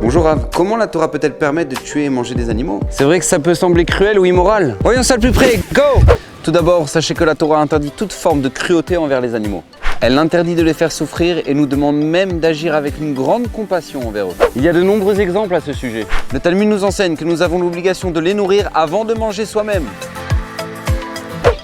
Bonjour Rav, comment la Torah peut-elle permettre de tuer et manger des animaux? C'est vrai que ça peut sembler cruel ou immoral. Voyons ça de plus près, go! Tout d'abord, sachez que la Torah interdit toute forme de cruauté envers les animaux. Elle interdit de les faire souffrir et nous demande même d'agir avec une grande compassion envers eux. Il y a de nombreux exemples à ce sujet. Le Talmud nous enseigne que nous avons l'obligation de les nourrir avant de manger soi-même.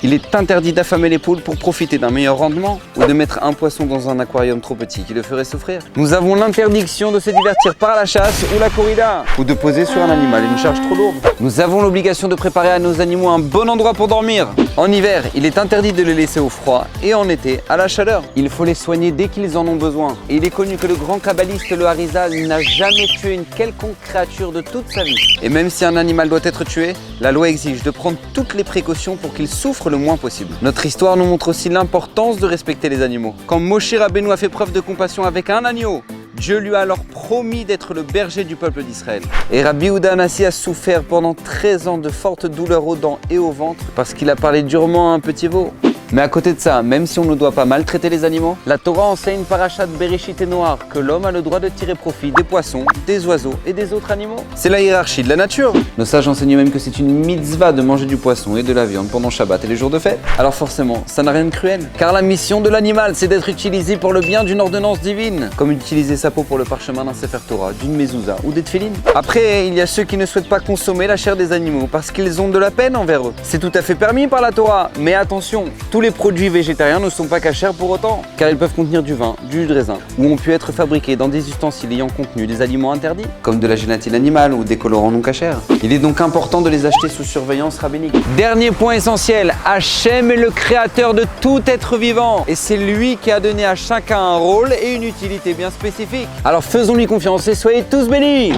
Il est interdit d'affamer les poules pour profiter d'un meilleur rendement ou de mettre un poisson dans un aquarium trop petit qui le ferait souffrir. Nous avons l'interdiction de se divertir par la chasse ou la corrida ou de poser sur un animal une charge trop lourde. Nous avons l'obligation de préparer à nos animaux un bon endroit pour dormir. En hiver, il est interdit de les laisser au froid et en été à la chaleur. Il faut les soigner dès qu'ils en ont besoin. Et il est connu que le grand kabbaliste le Harizal n'a jamais tué une quelconque créature de toute sa vie. Et même si un animal doit être tué, la loi exige de prendre toutes les précautions pour qu'il souffre le moins possible. Notre histoire nous montre aussi l'importance de respecter les animaux. Quand Moshe Rabbeinu a fait preuve de compassion avec un agneau, Dieu lui a alors promis d'être le berger du peuple d'Israël. Et Rabbi Yehuda Hanassi a souffert pendant 13 ans de fortes douleurs aux dents et au ventre parce qu'il a parlé durement à un petit veau. Mais à côté de ça, même si on ne doit pas maltraiter les animaux, la Torah enseigne parashat Bereshit et Noach que l'homme a le droit de tirer profit des poissons, des oiseaux et des autres animaux. C'est la hiérarchie de la nature. Nos sages enseignent même que c'est une mitzvah de manger du poisson et de la viande pendant Shabbat et les jours de fête. Alors forcément, ça n'a rien de cruel. Car la mission de l'animal, c'est d'être utilisé pour le bien d'une ordonnance divine. Comme utiliser sa peau pour le parchemin d'un Sefer Torah, d'une mezouza ou des tefilines. Après, il y a ceux qui ne souhaitent pas consommer la chair des animaux parce qu'ils ont de la peine envers eux. C'est tout à fait permis par la Torah. Mais attention, tous les produits végétariens ne sont pas cachers pour autant, car ils peuvent contenir du vin, du jus de raisin, ou ont pu être fabriqués dans des ustensiles ayant contenu des aliments interdits, comme de la gélatine animale ou des colorants non cachers. Il est donc important de les acheter sous surveillance rabbinique. Dernier point essentiel, Hachem est le créateur de tout être vivant, et c'est lui qui a donné à chacun un rôle et une utilité bien spécifique. Alors faisons-lui confiance et soyez tous bénis!